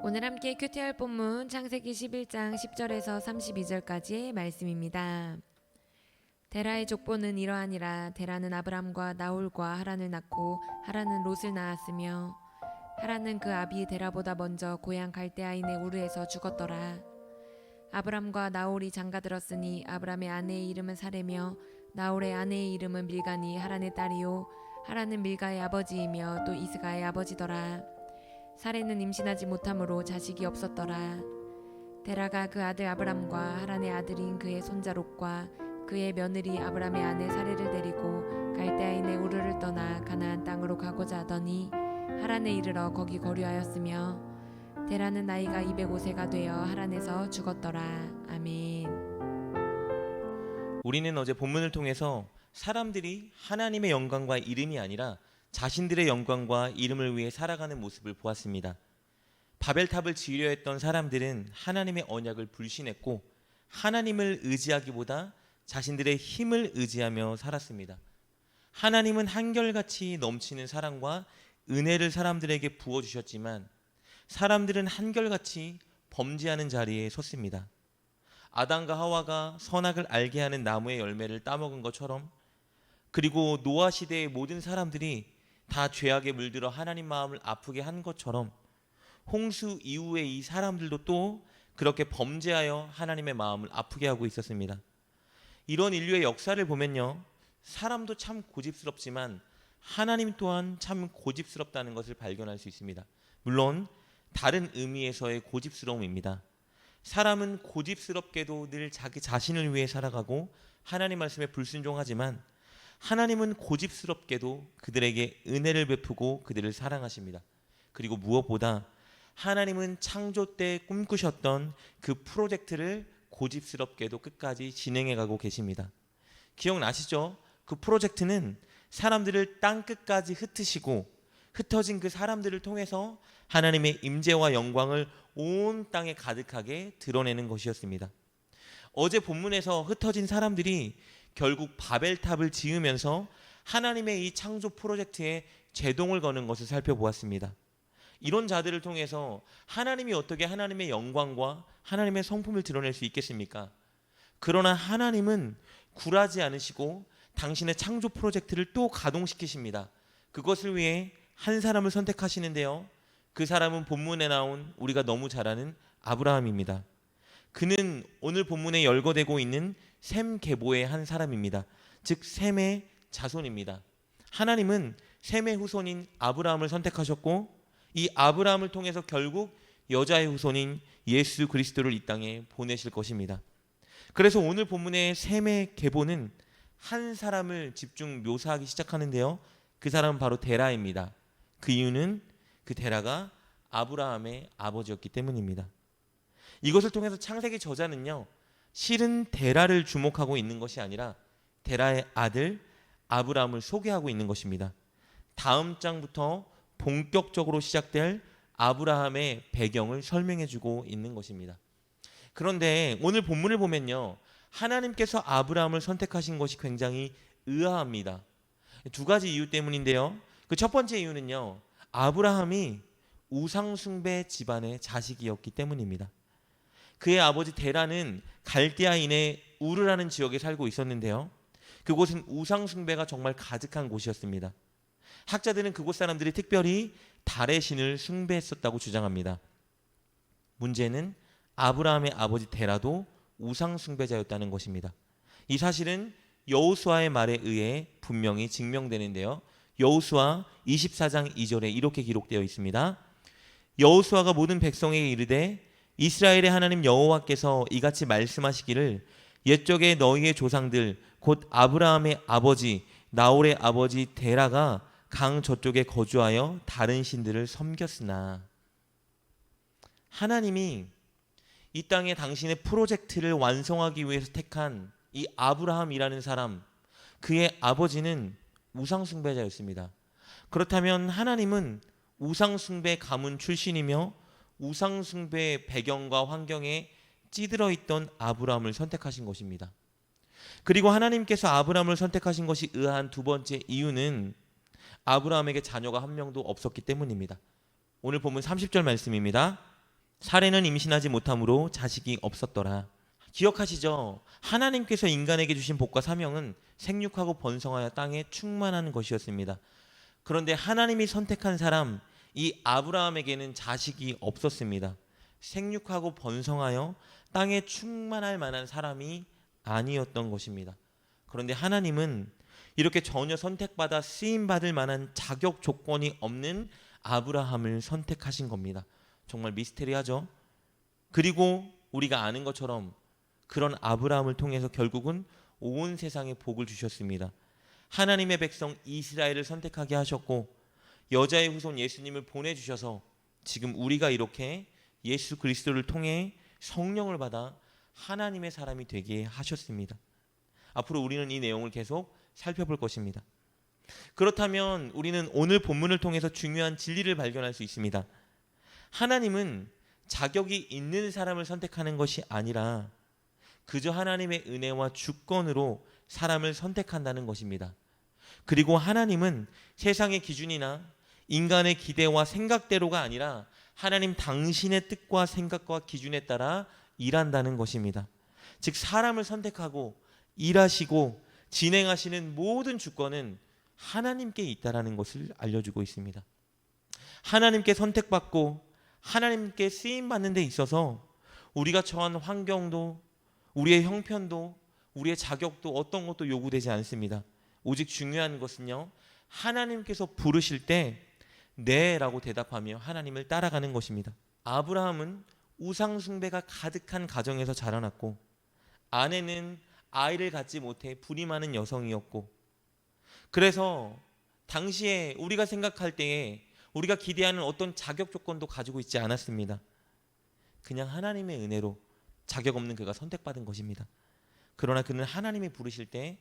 오늘 함께 큐티할 본문 창세기 11장 10절에서 32절까지의 말씀입니다. 데라의 족보는 이러하니라. 데라는 아브람과 나홀과 하란을 낳고 하란은 롯을 낳았으며 하란은 그 아비 데라보다 먼저 고향 갈대아인의 우르에서 죽었더라. 아브람과 나홀이 장가들었으니 아브람의 아내의 이름은 사레며 나홀의 아내의 이름은 밀가니 하란의 딸이요 하란은 밀가의 아버지이며 또 이스가의 아버지더라. 사레는 임신하지 못하므로 자식이 없었더라. 데라가 그 아들 아브람과 하란의 아들인 그의 손자 롯과 그의 며느리 아브람의 아내 사레를 데리고 갈대아인의 우르를 떠나 가나안 땅으로 가고자 하더니 하란에 이르러 거기 거류하였으며 데라는 나이가 205세가 되어 하란에서 죽었더라. 아멘. 우리는 어제 본문을 통해서 사람들이 하나님의 영광과 이름이 아니라 자신들의 영광과 이름을 위해 살아가는 모습을 보았습니다. 바벨탑을 지으려 했던 사람들은 하나님의 언약을 불신했고 하나님을 의지하기보다 자신들의 힘을 의지하며 살았습니다. 하나님은 한결같이 넘치는 사랑과 은혜를 사람들에게 부어주셨지만 사람들은 한결같이 범죄하는 자리에 섰습니다. 아담과 하와가 선악을 알게 하는 나무의 열매를 따먹은 것처럼, 그리고 노아 시대의 모든 사람들이 다 죄악에 물들어 하나님 마음을 아프게 한 것처럼 홍수 이후에 이 사람들도 또 그렇게 범죄하여 하나님의 마음을 아프게 하고 있었습니다. 이런 인류의 역사를 보면요, 사람도 참 고집스럽지만 하나님 또한 참 고집스럽다는 것을 발견할 수 있습니다. 물론 다른 의미에서의 고집스러움입니다. 사람은 고집스럽게도 늘 자기 자신을 위해 살아가고 하나님 말씀에 불순종하지만 하나님은 고집스럽게도 그들에게 은혜를 베푸고 그들을 사랑하십니다. 그리고 무엇보다 하나님은 창조 때 꿈꾸셨던 그 프로젝트를 고집스럽게도 끝까지 진행해가고 계십니다. 기억나시죠? 그 프로젝트는 사람들을 땅 끝까지 흩으시고 흩어진 그 사람들을 통해서 하나님의 임재와 영광을 온 땅에 가득하게 드러내는 것이었습니다. 어제 본문에서 흩어진 사람들이 결국 바벨탑을 지으면서 하나님의 이 창조 프로젝트에 제동을 거는 것을 살펴보았습니다. 이런 자들을 통해서 하나님이 어떻게 하나님의 영광과 하나님의 성품을 드러낼 수 있겠습니까? 그러나 하나님은 굴하지 않으시고 당신의 창조 프로젝트를 또 가동시키십니다. 그것을 위해 한 사람을 선택하시는데요, 그 사람은 본문에 나온 우리가 너무 잘 아는 아브라함입니다. 그는 오늘 본문에 열거되고 있는 셈 계보의 한 사람입니다. 즉 셈의 자손입니다. 하나님은 셈의 후손인 아브라함을 선택하셨고 이 아브라함을 통해서 결국 여자의 후손인 예수 그리스도를 이 땅에 보내실 것입니다. 그래서 오늘 본문의 셈의 계보는 한 사람을 집중 묘사하기 시작하는데요, 그 사람은 바로 데라입니다. 그 이유는 그 데라가 아브라함의 아버지였기 때문입니다. 이것을 통해서 창세기 저자는요, 실은 데라를 주목하고 있는 것이 아니라 데라의 아들 아브라함을 소개하고 있는 것입니다. 다음 장부터 본격적으로 시작될 아브라함의 배경을 설명해주고 있는 것입니다. 그런데 오늘 본문을 보면요, 하나님께서 아브라함을 선택하신 것이 굉장히 의아합니다. 두 가지 이유 때문인데요, 그 첫 번째 이유는요, 아브라함이 우상숭배 집안의 자식이었기 때문입니다. 그의 아버지 데라는 갈대아인의 우르라는 지역에 살고 있었는데요, 그곳은 우상숭배가 정말 가득한 곳이었습니다. 학자들은 그곳 사람들이 특별히 달의 신을 숭배했었다고 주장합니다. 문제는 아브라함의 아버지 데라도 우상숭배자였다는 것입니다. 이 사실은 여호수아의 말에 의해 분명히 증명되는데요, 여호수아 24장 2절에 이렇게 기록되어 있습니다. 여호수아가 모든 백성에게 이르되 이스라엘의 하나님 여호와께서 이같이 말씀하시기를 옛적에 너희의 조상들 곧 아브라함의 아버지 나홀의 아버지 데라가 강 저쪽에 거주하여 다른 신들을 섬겼으나, 하나님이 이 땅에 당신의 프로젝트를 완성하기 위해서 택한 이 아브라함이라는 사람, 그의 아버지는 우상숭배자였습니다. 그렇다면 하나님은 우상숭배 가문 출신이며 우상숭배의 배경과 환경에 찌들어 있던 아브라함을 선택하신 것입니다. 그리고 하나님께서 아브라함을 선택하신 것이 의아한 두 번째 이유는 아브라함에게 자녀가 한 명도 없었기 때문입니다. 오늘 본문 30절 말씀입니다. 사례는 임신하지 못함으로 자식이 없었더라. 기억하시죠? 하나님께서 인간에게 주신 복과 사명은 생육하고 번성하여 땅에 충만하는 것이었습니다. 그런데 하나님이 선택한 사람, 이 아브라함에게는 자식이 없었습니다. 생육하고 번성하여 땅에 충만할 만한 사람이 아니었던 것입니다. 그런데 하나님은 이렇게 전혀 선택받아 쓰임받을 만한 자격 조건이 없는 아브라함을 선택하신 겁니다. 정말 미스테리하죠? 그리고 우리가 아는 것처럼 그런 아브라함을 통해서 결국은 온 세상에 복을 주셨습니다. 하나님의 백성 이스라엘을 선택하게 하셨고 여자의 후손 예수님을 보내주셔서 지금 우리가 이렇게 예수 그리스도를 통해 성령을 받아 하나님의 사람이 되게 하셨습니다. 앞으로 우리는 이 내용을 계속 살펴볼 것입니다. 그렇다면 우리는 오늘 본문을 통해서 중요한 진리를 발견할 수 있습니다. 하나님은 자격이 있는 사람을 선택하는 것이 아니라 그저 하나님의 은혜와 주권으로 사람을 선택한다는 것입니다. 그리고 하나님은 세상의 기준이나 인간의 기대와 생각대로가 아니라 하나님 당신의 뜻과 생각과 기준에 따라 일한다는 것입니다. 즉 사람을 선택하고 일하시고 진행하시는 모든 주권은 하나님께 있다라는 것을 알려주고 있습니다. 하나님께 선택받고 하나님께 쓰임받는 데 있어서 우리가 처한 환경도 우리의 형편도 우리의 자격도 어떤 것도 요구되지 않습니다. 오직 중요한 것은요, 하나님께서 부르실 때 네라고 대답하며 하나님을 따라가는 것입니다. 아브라함은 우상 숭배가 가득한 가정에서 자라났고 아내는 아이를 갖지 못해 불이 많은 여성이었고, 그래서 당시에 우리가 생각할 때에 우리가 기대하는 어떤 자격 조건도 가지고 있지 않았습니다. 그냥 하나님의 은혜로 자격 없는 그가 선택받은 것입니다. 그러나 그는 하나님이 부르실 때,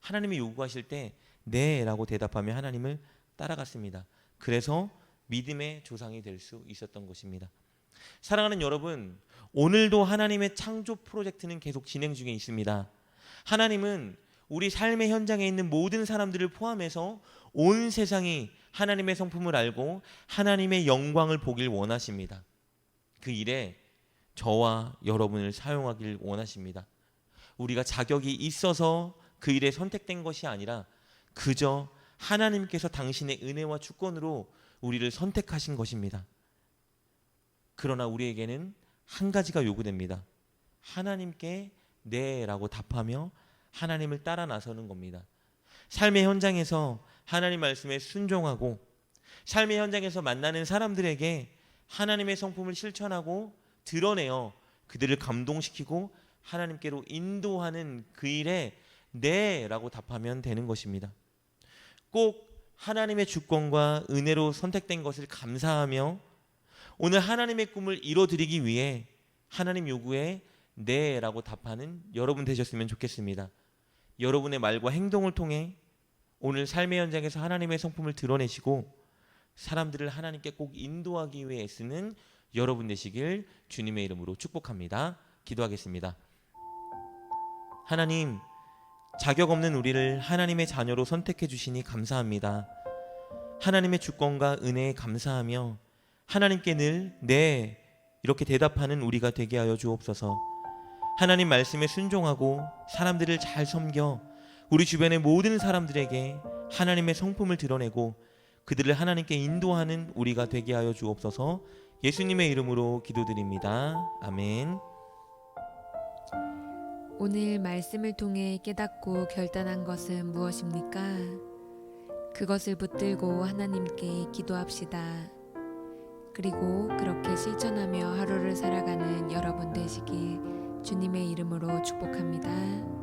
하나님이 요구하실 때 네라고 대답하며 하나님을 따라갔습니다. 그래서 믿음의 조상이 될 수 있었던 것입니다. 사랑하는 여러분, 오늘도 하나님의 창조 프로젝트는 계속 진행 중에 있습니다. 하나님은 우리 삶의 현장에 있는 모든 사람들을 포함해서 온 세상이 하나님의 성품을 알고 하나님의 영광을 보길 원하십니다. 그 일에 저와 여러분을 사용하길 원하십니다. 우리가 자격이 있어서 그 일에 선택된 것이 아니라 그저 하나님께서 당신의 은혜와 주권으로 우리를 선택하신 것입니다. 그러나 우리에게는 한 가지가 요구됩니다. 하나님께 네라고 답하며 하나님을 따라 나서는 겁니다. 삶의 현장에서 하나님 말씀에 순종하고 삶의 현장에서 만나는 사람들에게 하나님의 성품을 실천하고 드러내어 그들을 감동시키고 하나님께로 인도하는 그 일에 네라고 답하면 되는 것입니다. 꼭 하나님의 주권과 은혜로 선택된 것을 감사하며 오늘 하나님의 꿈을 이뤄드리기 위해 하나님 요구에 네라고 답하는 여러분 되셨으면 좋겠습니다. 여러분의 말과 행동을 통해 오늘 삶의 현장에서 하나님의 성품을 드러내시고 사람들을 하나님께 꼭 인도하기 위해 애쓰는 여러분 되시길 주님의 이름으로 축복합니다. 기도하겠습니다. 하나님, 자격 없는 우리를 하나님의 자녀로 선택해 주시니 감사합니다. 하나님의 주권과 은혜에 감사하며 하나님께 늘 네 이렇게 대답하는 우리가 되게 하여 주옵소서. 하나님 말씀에 순종하고 사람들을 잘 섬겨 우리 주변의 모든 사람들에게 하나님의 성품을 드러내고 그들을 하나님께 인도하는 우리가 되게 하여 주옵소서. 예수님의 이름으로 기도드립니다. 아멘. 오늘 말씀을 통해 깨닫고 결단한 것은 무엇입니까? 그것을 붙들고 하나님께 기도합시다. 그리고 그렇게 실천하며 하루를 살아가는 여러분 되시길 주님의 이름으로 축복합니다.